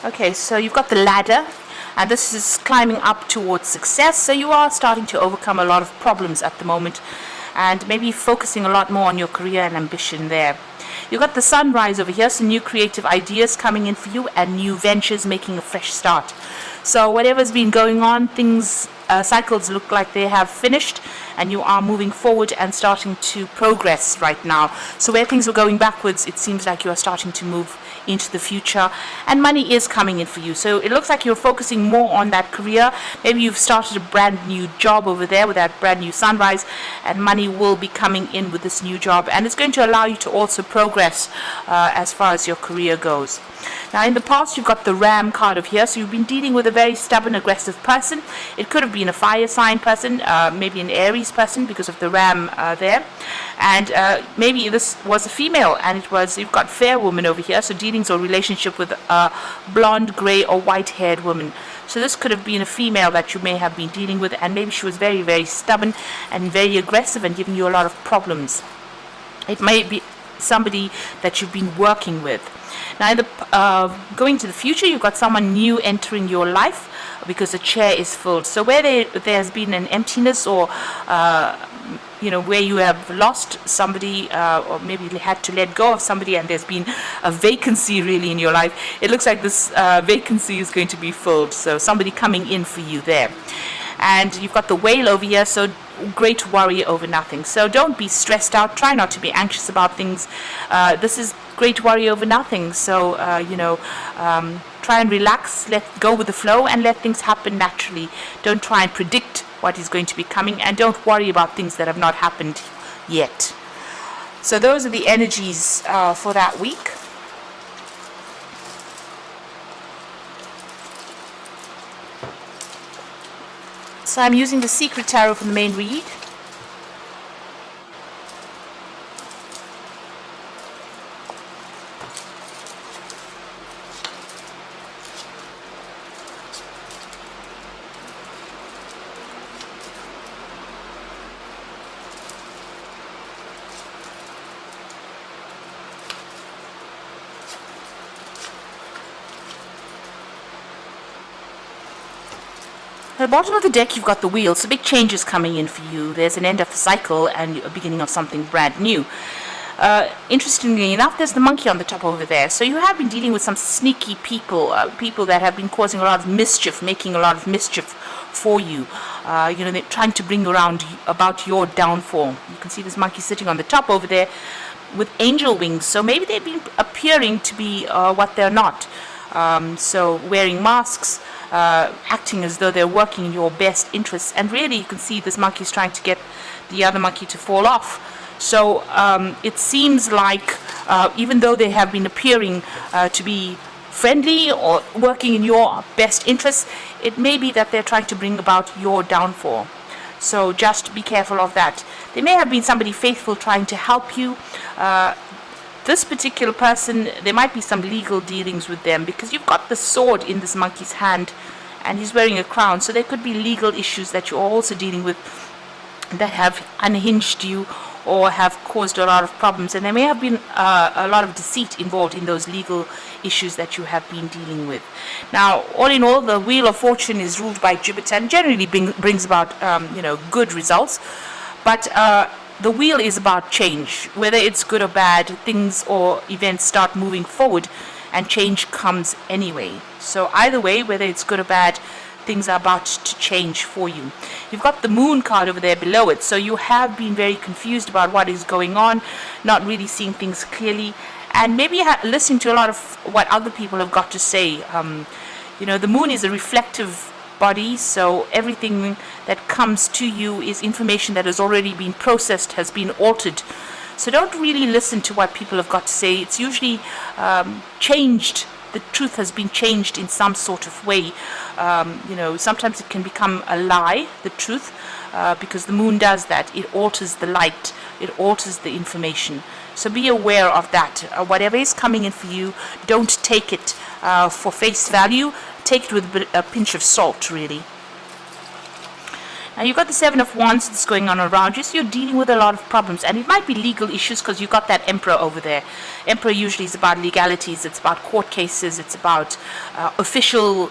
Okay, so you've got the ladder, and this is climbing up towards success. So you are starting to overcome a lot of problems at the moment, and maybe focusing a lot more on your career and ambition there. You've got the sunrise over here, so new creative ideas coming in for you and new ventures making a fresh start. So whatever's been going on, things, cycles look like they have finished, and you are moving forward and starting to progress right now. So where things were going backwards, it seems like you are starting to move into the future, and money is coming in for you. So it looks like you're focusing more on that career. Maybe you've started a brand new job over there with that brand new sunrise, and money will be coming in with this new job, and it's going to allow you to also progress as far as your career goes. Now in the past you've got the Ram card over here, so you've been dealing with a very stubborn, aggressive person. It could have been a fire sign person, maybe an Aries person because of the Ram there, and maybe this was a female, and you've got fair woman over here, so dealings or relationship with a blonde, grey or white haired woman. So this could have been a female that you may have been dealing with, and maybe she was very, very stubborn and very aggressive and giving you a lot of problems. It may be somebody that you've been working with. Now, going to the future, you've got someone new entering your life because the chair is filled. So where there's been an emptiness, or where you have lost somebody, or maybe you had to let go of somebody, and there's been a vacancy really in your life, it looks like this vacancy is going to be filled. So somebody coming in for you there. And you've got the whale over here, so great worry over nothing. So don't be stressed out. Try not to be anxious about things. This is great worry over nothing. So, try and relax, let go with the flow, and let things happen naturally. Don't try and predict what is going to be coming, and don't worry about things that have not happened yet. So those are the energies for that week. So I'm using the Secret Tarot from the main read. At the bottom of the deck, you've got the wheel, so big changes coming in for you. There's an end of a cycle and a beginning of something brand new. Interestingly enough, there's the monkey on the top over there. So you have been dealing with some sneaky people, people that have been causing a lot of mischief, making a lot of mischief for you. They're trying to bring around about your downfall. You can see this monkey sitting on the top over there with angel wings. So maybe they've been appearing to be what they're not. So wearing masks, acting as though they're working in your best interests, and really you can see this monkey is trying to get the other monkey to fall off. So it seems like even though they have been appearing to be friendly or working in your best interests, it may be that they're trying to bring about your downfall. So just be careful of that. There may have been somebody faithful trying to help you. This particular person, there might be some legal dealings with them, because you've got the sword in this monkey's hand and he's wearing a crown. So there could be legal issues that you're also dealing with that have unhinged you or have caused a lot of problems. And there may have been a lot of deceit involved in those legal issues that you have been dealing with. Now, all in all, the Wheel of Fortune is ruled by Jupiter and generally brings about good results. But the wheel is about change. Whether it's good or bad, things or events start moving forward and change comes anyway. So either way, whether it's good or bad, things are about to change for you. You've got the Moon card over there below it. So you have been very confused about what is going on, not really seeing things clearly, and maybe listening to a lot of what other people have got to say. The Moon is a reflective body, so everything that comes to you is information that has already been processed, has been altered. So don't really listen to what people have got to say. It's usually changed. The truth has been changed in some sort of way. Sometimes it can become a lie, the truth, because the moon does that. It alters the light. It alters the information. So be aware of that. Whatever is coming in for you, don't take it for face value. Take it with a pinch of salt, really. Now you've got the Seven of Wands that's going on around you, so you're dealing with a lot of problems, and it might be legal issues because you've got that Emperor over there. Emperor usually is about legalities, it's about court cases, it's about official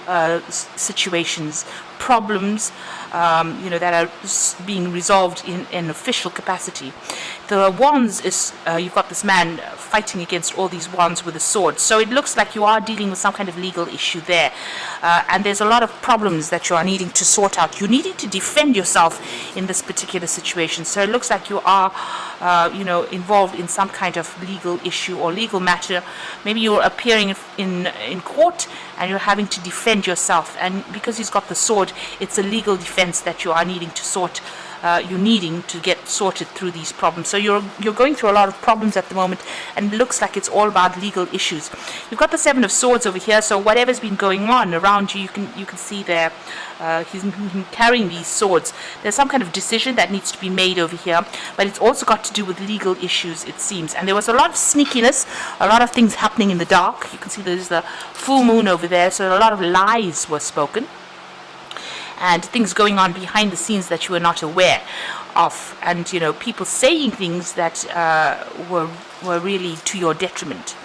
situations, problems, that are being resolved in an official capacity. The Wands is, you've got this man fighting against all these wands with a sword. So it looks like you are dealing with some kind of legal issue there. And there's a lot of problems that you are needing to sort out. You're needing to defend yourself in this particular situation. So it looks like you are, involved in some kind of legal issue or legal matter. Maybe you're appearing in court and you're having to defend yourself. And because he's got the sword, it's a legal defense that you are needing to sort. You're needing to get sorted through these problems. So you're going through a lot of problems at the moment, and it looks like it's all about legal issues. You've got the Seven of Swords over here, so whatever's been going on around you, you can see there. He's carrying these swords. There's some kind of decision that needs to be made over here, but it's also got to do with legal issues, it seems. And there was a lot of sneakiness, a lot of things happening in the dark. You can see there's the full moon over there, so a lot of lies were spoken. And things going on behind the scenes that you were not aware of, and people saying things that were really to your detriment.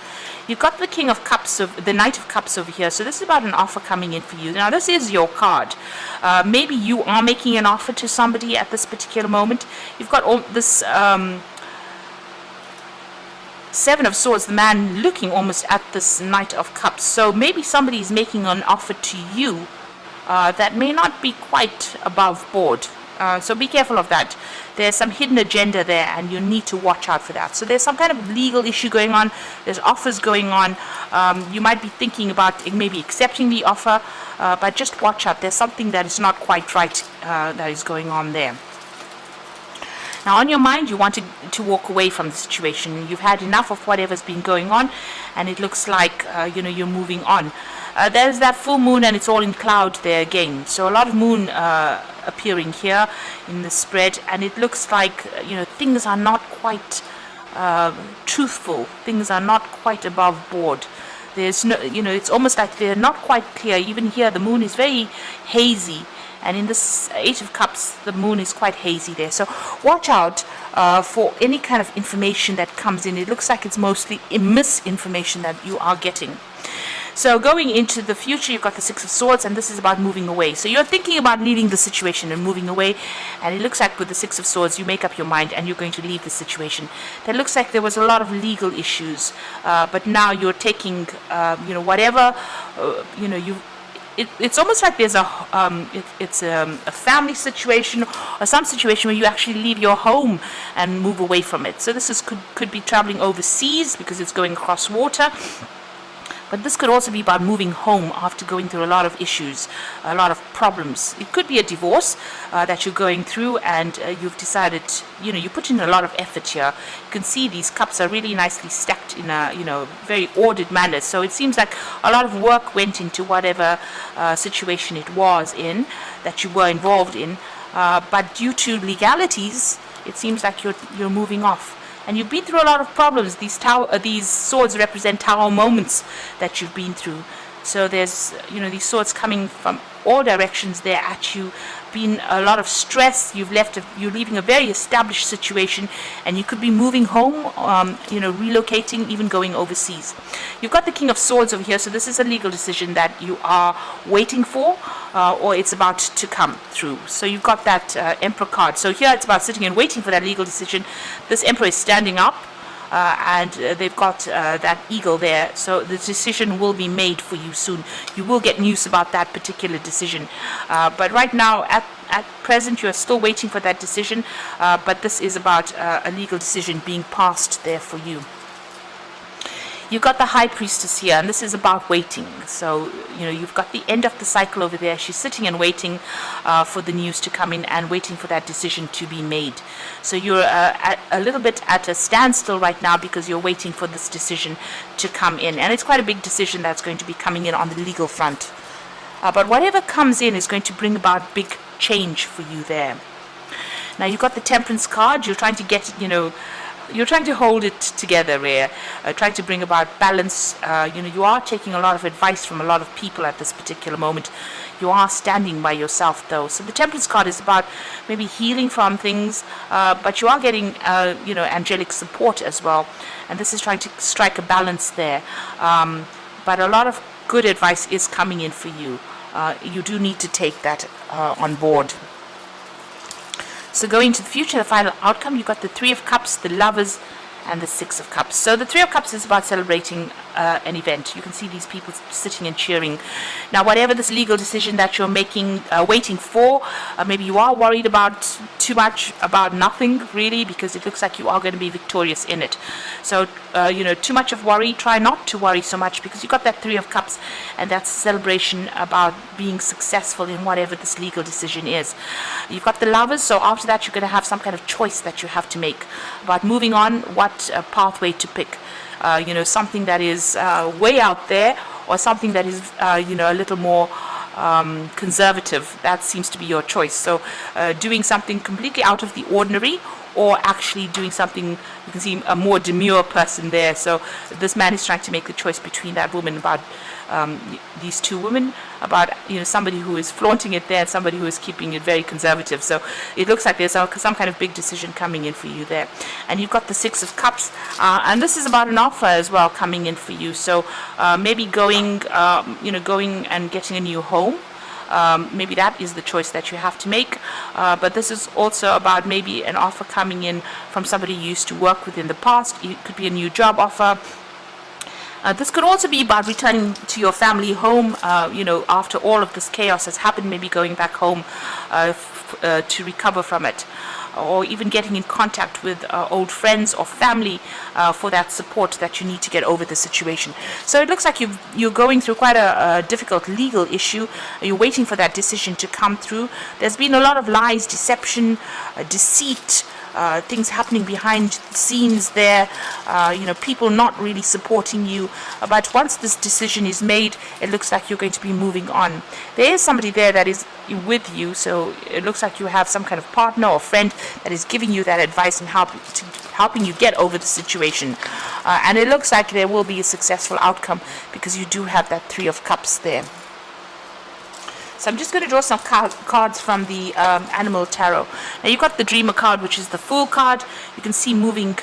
You've got the King of Cups, the Knight of Cups over here, so this is about an offer coming in for you. Now this is your card. Maybe you are making an offer to somebody at this particular moment. You've got all this Seven of Swords, the man looking almost at this Knight of Cups. So maybe somebody is making an offer to you that may not be quite above board. So be careful of that. There's some hidden agenda there, and you need to watch out for that. So there's some kind of legal issue going on. There's offers going on. You might be thinking about maybe accepting the offer, but just watch out. There's something that is not quite right that is going on there. Now, on your mind, you want to walk away from the situation. You've had enough of whatever's been going on, and it looks like you're moving on. There's that full moon, and it's all in cloud there again. So a lot of moon appearing here in the spread, and it looks like things are not quite truthful. Things are not quite above board. There's no, it's almost like they're not quite clear. Even here, the moon is very hazy. And in this Eight of Cups, the moon is quite hazy there. So watch out for any kind of information that comes in. It looks like it's mostly misinformation that you are getting. So going into the future, you've got the Six of Swords, and this is about moving away. So you're thinking about leaving the situation and moving away. And it looks like with the Six of Swords, you make up your mind and you're going to leave the situation. That looks like there was a lot of legal issues. But now you're taking, whatever, it's almost like there's a family situation or some situation where you actually leave your home and move away from it. So this could be traveling overseas because it's going across water. But this could also be about moving home after going through a lot of issues, a lot of problems. It could be a divorce that you're going through, and you've decided, you put in a lot of effort here. You can see these cups are really nicely stacked in a, very ordered manner. So it seems like a lot of work went into whatever situation it was in, that you were involved in. But due to legalities, it seems like you're moving off. And you've been through a lot of problems. These swords represent tower moments that you've been through. So there's, these swords coming from all directions there at you. Been a lot of stress. You're leaving a very established situation, and you could be moving home, relocating, even going overseas. You've got the King of Swords over here, so this is a legal decision that you are waiting for, or it's about to come through. So you've got that Emperor card. So here it's about sitting and waiting for that legal decision. This Emperor is standing up. And they've got that eagle there, so the decision will be made for you soon. You will get news about that particular decision, but right now, at present, you're still waiting for that decision, but this is about a legal decision being passed there for you. You've got the High Priestess here, and this is about waiting. So, you've got the end of the cycle over there. She's sitting and waiting for the news to come in and waiting for that decision to be made. So you're a little bit at a standstill right now because you're waiting for this decision to come in. And it's quite a big decision that's going to be coming in on the legal front. But whatever comes in is going to bring about big change for you there. Now, you've got the Temperance card. You're trying to get, you're trying to hold it together here, trying to bring about balance. You are taking a lot of advice from a lot of people at this particular moment. You are standing by yourself, though. So the Temperance card is about maybe healing from things, but you are getting, angelic support as well. And this is trying to strike a balance there. But a lot of good advice is coming in for you. You do need to take that on board. So going to the future, the final outcome, you've got the Three of Cups, the Lovers, and the Six of Cups. So the Three of Cups is about celebrating an event. You can see these people sitting and cheering. Now, whatever this legal decision that you're making, waiting for, maybe you are worried about too much, about nothing really, because it looks like you are going to be victorious in it. So, too much of worry, try not to worry so much, because you've got that Three of Cups, and that's a celebration about being successful in whatever this legal decision is. You've got the Lovers, so after that you're going to have some kind of choice that you have to make about moving on, what pathway to pick. Something that is way out there, or something that is, a little more conservative. That seems to be your choice. So doing something completely out of the ordinary, or actually doing something, you can see a more demure person there. So this man is trying to make the choice between that woman, about these two women, about somebody who is flaunting it there and somebody who is keeping it very conservative. So it looks like there's some kind of big decision coming in for you there. And you've got the Six of Cups, and this is about an offer as well coming in for you. So maybe going and getting a new home. Maybe that is the choice that you have to make, but this is also about maybe an offer coming in from somebody you used to work with in the past. It could be a new job offer. This could also be about returning to your family home, after all of this chaos has happened, maybe going back home to recover from it, or even getting in contact with old friends or family for that support that you need to get over the situation. So it looks like you're going through quite a difficult legal issue. You're waiting for that decision to come through. There's been a lot of lies, deception, deceit, things happening behind the scenes there, people not really supporting you. But once this decision is made, it looks like you're going to be moving on. There is somebody there that is with you, so it looks like you have some kind of partner or friend that is giving you that advice and helping you get over the situation. And it looks like there will be a successful outcome, because you do have that Three of Cups there. So I'm just going to draw some cards from the Animal Tarot. Now you've got the Dreamer card, which is the Fool card. You can see moving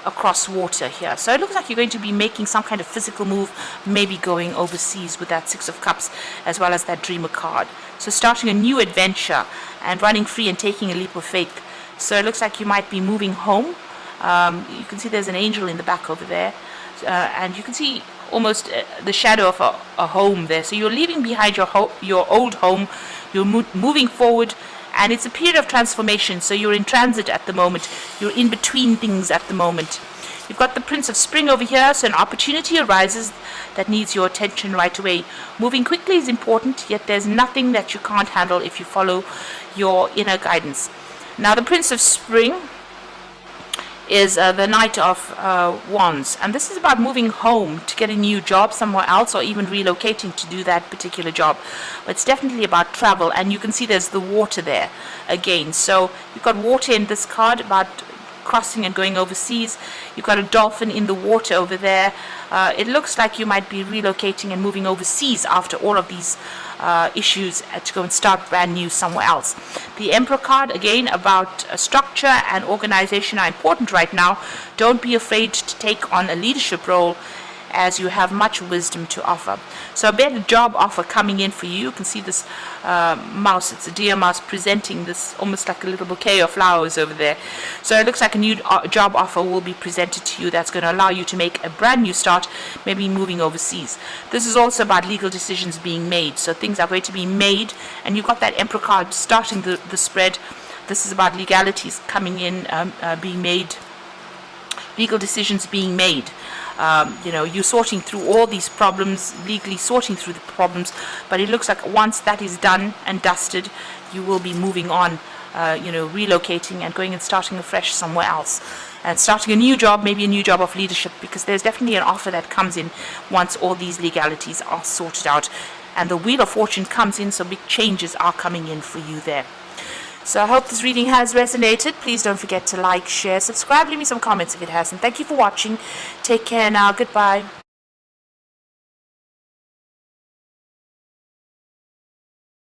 across water here. So it looks like you're going to be making some kind of physical move, maybe going overseas with that Six of Cups, as well as that Dreamer card. So starting a new adventure and running free and taking a leap of faith. So it looks like you might be moving home. You can see there's an angel in the back over there. And you can see almost the shadow of a home there. So you're leaving behind your old home, you're moving forward, and it's a period of transformation. So you're in transit at the moment, you're in between things at the moment. You've got the Prince of Spring over here, so an opportunity arises that needs your attention right away. Moving quickly is important, yet there's nothing that you can't handle if you follow your inner guidance. Now the Prince of Spring is the Knight of Wands, and this is about moving home to get a new job somewhere else, or even relocating to do that particular job. But it's definitely about travel, and you can see there's the water there again. So you've got water in this card, about crossing and going overseas. You've got a dolphin in the water over there. It looks like you might be relocating and moving overseas after all of these issues to go and start brand new somewhere else. The Emperor card, again, about structure and organization are important right now. Don't be afraid to take on a leadership role, as you have much wisdom to offer. So a better job offer coming in for you. You can see this mouse, it's a deer mouse, presenting this almost like a little bouquet of flowers over there. So it looks like a new job offer will be presented to you that's going to allow you to make a brand new start, maybe moving overseas. This is also about legal decisions being made. So things are going to be made, and you've got that Emperor card starting the spread. This is about legalities coming in, being made, legal decisions being made. You're sorting through all these problems, legally sorting through the problems, but it looks like once that is done and dusted, you will be moving on, relocating and going and starting afresh somewhere else. And starting a new job, maybe a new job of leadership, because there's definitely an offer that comes in once all these legalities are sorted out. And the Wheel of Fortune comes in, so big changes are coming in for you there. So I hope this reading has resonated. Please don't forget to like, share, subscribe, leave me some comments if it hasn't. Thank you for watching. Take care now. Goodbye.